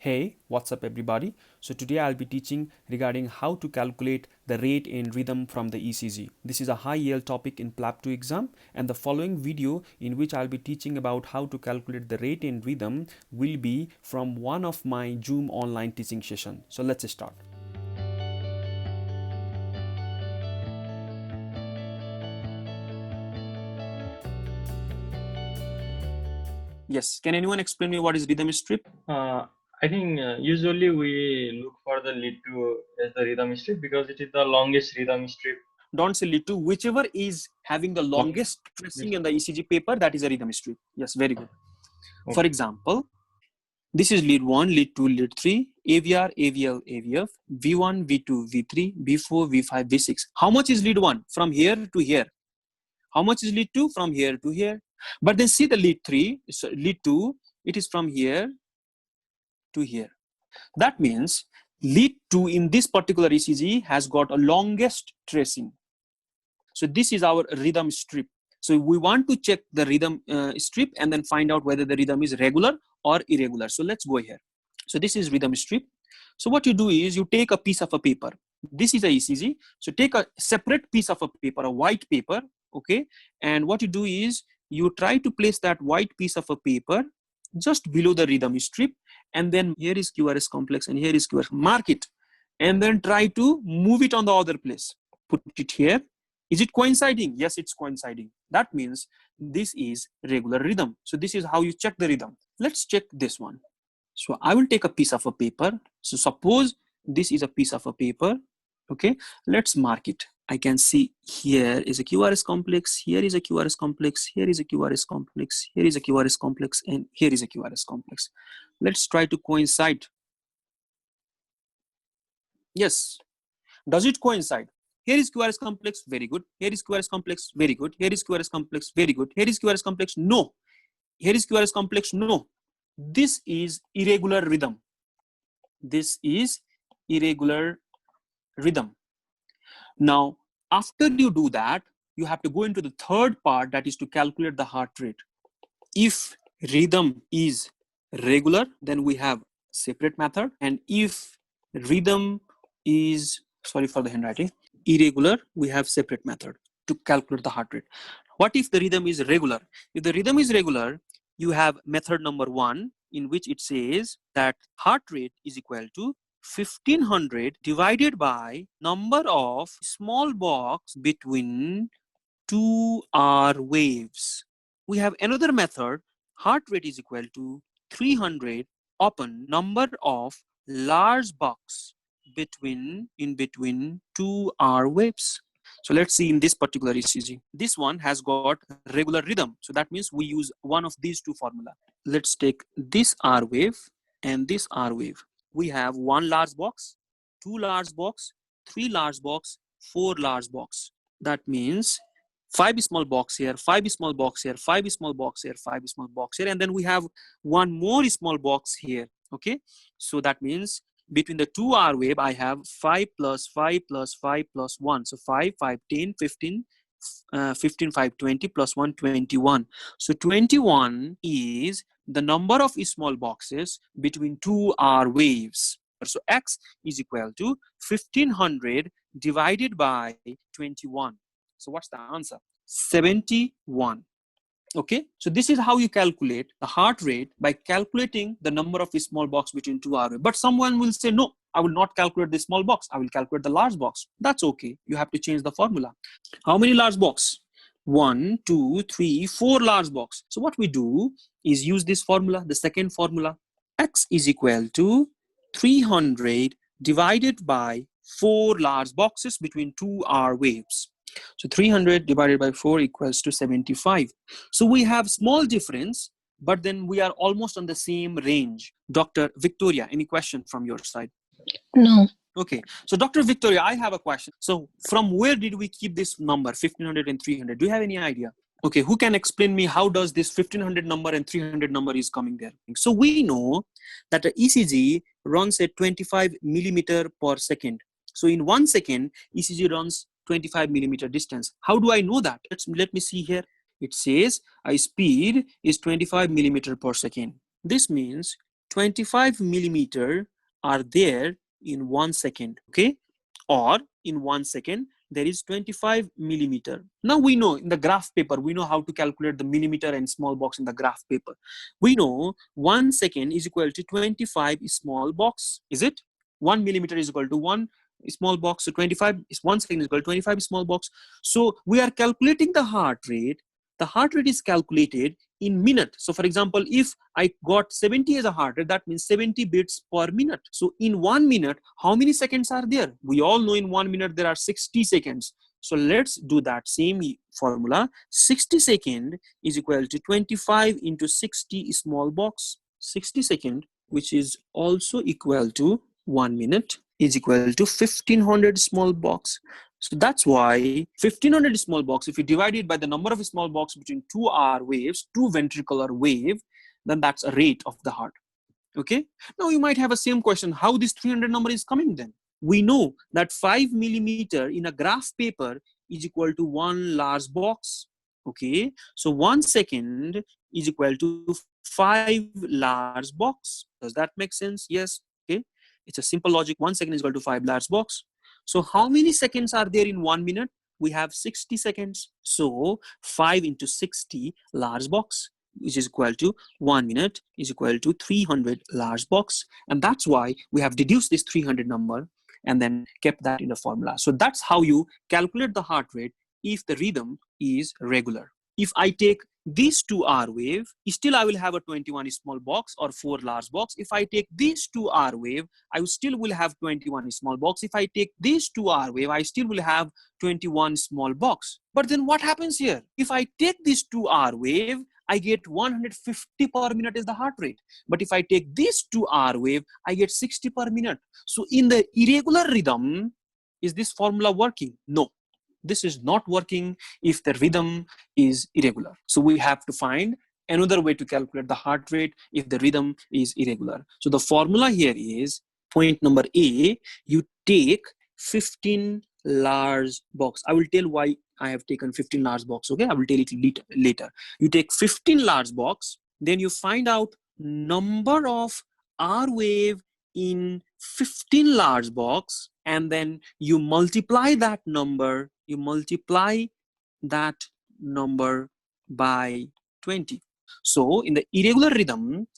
Hey, what's up everybody? So today I'll be teaching regarding how to calculate the rate and rhythm from the ECG. This is a high yield topic in PLAB 2 exam, and the following video in which I'll be teaching about how to calculate the rate and rhythm will be from one of my Zoom online teaching session. So let's start. Yes, can anyone explain me what is rhythm strip? I think usually we look for the lead 2 as the rhythm strip because it is the longest rhythm strip. Don't say lead 2, whichever is having the longest tracing in the ECG paper, that is a rhythm strip. Yes, very good. Okay. For example, this is lead 1, lead 2, lead 3, AVR, AVL, AVF, V1, V2, V3, V4, V5, V6. How much is lead 1? From here to here. How much is lead 2? From here to here. But then see the lead 3, so lead 2, it is from here to here. That means lead 2 in this particular ECG has got a longest tracing. So this is our rhythm strip. So we want to check the rhythm strip and then find out whether the rhythm is regular or irregular. So let's go here. So this is rhythm strip. So what you do is you take a piece of a paper. This is a ECG. So take a separate piece of a paper, a white paper, okay? And what you do is you try to place that white piece of a paper just below the rhythm strip, and then here is QRS complex and here is QRS. Mark it, and then try to move it on the other place. Put it here. Is it coinciding? Yes, it's coinciding. That means this is regular rhythm. So this is how you check the rhythm. Let's check this one. So I will take a piece of a paper. So suppose this is a piece of a paper. Okay, let's mark it. I can see here is a QRS complex, here is a QRS complex, here is a QRS complex, here is a QRS complex, and here is a QRS complex. Let's try to coincide. Yes. Does it coincide? Here is QRS complex, very good. Here is QRS complex, very good. Here is QRS complex, very good. Here is QRS complex, no. Here is QRS complex, no. This is irregular rhythm. This is irregular rhythm. Now, after you do that, you have to go into the third part, that is to calculate the heart rate. If rhythm is regular, then we have separate method. And if rhythm is, sorry for the handwriting, irregular, we have separate method to calculate the heart rate. What if the rhythm is regular? If the rhythm is regular, you have method number 1, in which it says that heart rate is equal to 1500 divided by number of small box between 2 R waves. We have another method, heart rate is equal to 300 upon number of large box in between 2 R waves. So let's see in this particular ECG. This one has got regular rhythm. So that means we use one of these two formula. Let's take this R wave and this R wave. We have 1 large box, 2 large box, 3 large box, 4 large box. That means 5 small box here, 5 small box here, 5 small box here, 5 small box here, and then we have one more small box here. Okay, so that means between the 2 R wave, I have 5 plus 5 plus 5 plus 1. So 5, 5, 10, 15, 15, 5, 20 plus 1, 21. So 21 is the number of small boxes between 2 R waves. So X is equal to 1500 divided by 21. So what's the answer? 71. Okay, so this is how you calculate the heart rate, by calculating the number of small box between 2 R waves. But someone will say, no, I will not calculate the small box. I will calculate the large box. That's okay. You have to change the formula. How many large box? 1, 2, 3, 4 large box. So what we do is use this formula, the second formula. X is equal to 300 divided by 4 large boxes between 2 R waves. So 300 divided by 4 equals to 75. So we have small difference, but then we are almost on the same range. Dr. Victoria, any question from your side? No. Okay, so Dr. Victoria, I have a question. So from where did we keep this number, 1500 and 300? Do you have any idea? Okay, who can explain me how does this 1500 number and 300 number is coming there? So we know that the ECG runs at 25 millimeter per second. So in 1 second, ECG runs 25 millimeter distance. How do I know that? Let me see here. It says a speed is 25 millimeter per second. This means 25 millimeter are there in 1 second, okay? Or in 1 second, there is 25 millimeter. Now we know in the graph paper, we know how to calculate the millimeter and small box in the graph paper. We know 1 second is equal to 25 small box, is it? 1 millimeter is equal to 1 small box, so 25 is 1 second is equal to 25 small box. So we are calculating the heart rate. The heart rate is calculated in minute. So for example, if I got 70 as a heart rate, that means 70 beats per minute. So in 1 minute, how many seconds are there? We all know in 1 minute there are 60 seconds. So let's do that same formula. 60 second is equal to 25 into 60 small box. 60 second, which is also equal to 1 minute, is equal to 1500 small box. So that's why 1500 small box, if you divide it by the number of small box between two R waves, two ventricular wave, then that's a rate of the heart. Okay. Now you might have a same question, how this 300 number is coming then? We know that 5 millimeter in a graph paper is equal to 1 large box. Okay. So 1 second is equal to 5 large box. Does that make sense? Yes. Okay. It's a simple logic. 1 second is equal to 5 large box. So how many seconds are there in 1 minute? We have 60 seconds. So 5 into 60 large box, which is equal to 1 minute, is equal to 300 large box. And that's why we have deduced this 300 number and then kept that in the formula. So that's how you calculate the heart rate if the rhythm is regular. If I take these two R wave, still I will have a 21 small box or 4 large box. If I take these two R wave, I still will have 21 small box. If I take these two R wave, I still will have 21 small box. But then what happens here? If I take these two R wave, I get 150 per minute is the heart rate. But if I take these two R wave, I get 60 per minute. So in the irregular rhythm, is this formula working? No. This is not working if the rhythm is irregular. So we have to find another way to calculate the heart rate if the rhythm is irregular. So the formula here is point number A, you take 15 large box. I will tell why I have taken 15 large box. Okay, I will tell it later. You take 15 large box, then you find out number of R wave in 15 large box, and then you multiply that number. You multiply that number by 20. So in the irregular rhythm,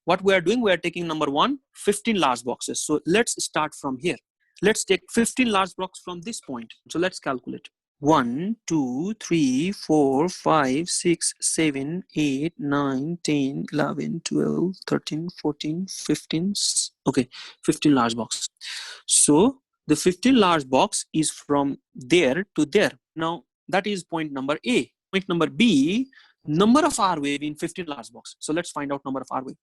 what we are doing, we are taking number 1, 15 large boxes. So let's start from here. Let's take 15 large blocks from this point. So let's calculate. 1, 2, 3, 4, 5, 6, 7, 8, 9, 10, 11, 12, 13, 14, 15. Okay, 15 large boxes. So the 15 large box is from there to there. Now that is point number A. Point number B, number of R wave in 15 large box. So let's find out number of R wave.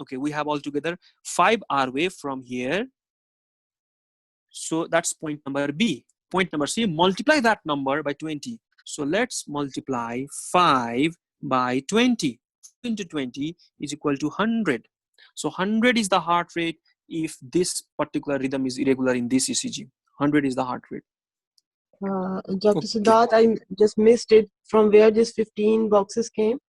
Okay, we have altogether 5 R wave from here. So that's point number B. Point number C, multiply that number by 20. So let's multiply 5 by 20. Into 20 is equal to 100. So 100 is the heart rate if this particular rhythm is irregular in this ECG. 100 is the heart rate. Dr. Okay. Siddharth, I just missed it. From where this 15 boxes came?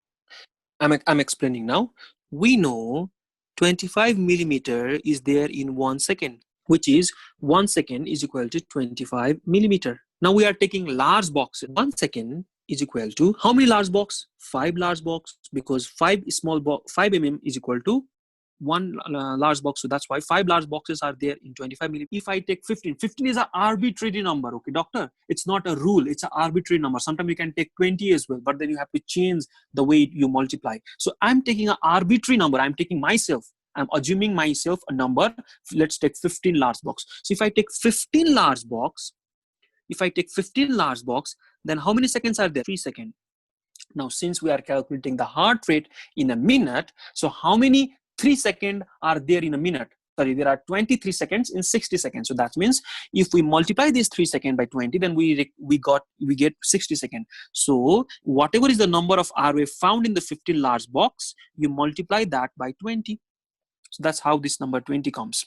I'm explaining now. We know 25 millimeter is there in 1 second, which is 1 second is equal to 25 millimeter. Now we are taking large box. 1 second is equal to how many large box? 5 large box, because 5 mm is equal to 1 large box. So that's why 5 large boxes are there in 25 millimeter. If I take 15 is an arbitrary number. Okay, doctor, it's not a rule. It's an arbitrary number. Sometimes you can take 20 as well, but then you have to change the way you multiply. So I'm taking an arbitrary number. I'm taking myself. I'm assuming myself a number. Let's take 15 large box. So if I take 15 large box, then how many seconds are there? 3 seconds. Now, since we are calculating the heart rate in a minute, so how many 3 seconds are there in a minute? Sorry, there are 23 seconds in 60 seconds. So that means if we multiply this 3 seconds by 20, then we get 60 seconds. So whatever is the number of R wave found in the 15 large box, you multiply that by 20. So that's how this number 20 comes.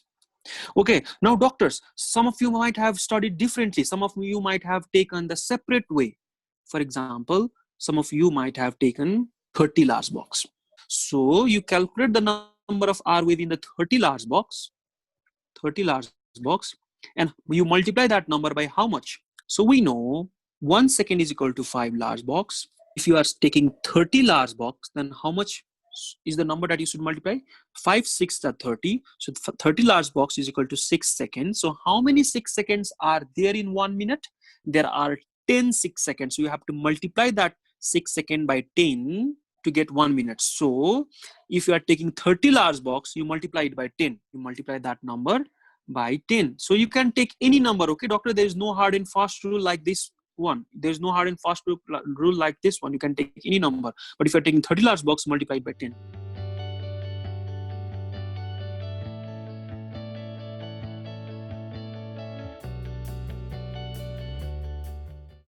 Okay, now doctors, some of you might have studied differently. Some of you might have taken the separate way. For example, some of you might have taken 30 large box. So you calculate the number number of R wave in the 30 large box, and you multiply that number by how much? So we know 1 second is equal to 5 large box. If you are taking 30 large box, then how much is the number that you should multiply? 5 6 are 30. So 30 large box is equal to 6 seconds. So how many 6 seconds are there in 1 minute? There are 10 6 seconds. So you have to multiply that 6 second by 10 to get 1 minute. So if you are taking 30 large box, you multiply it by 10. You multiply that number by 10. So you can take any number. Okay, doctor, there is no hard and fast rule like this one. There's no hard and fast rule like this one. You can take any number. But if you're taking 30 large box, multiply it by 10.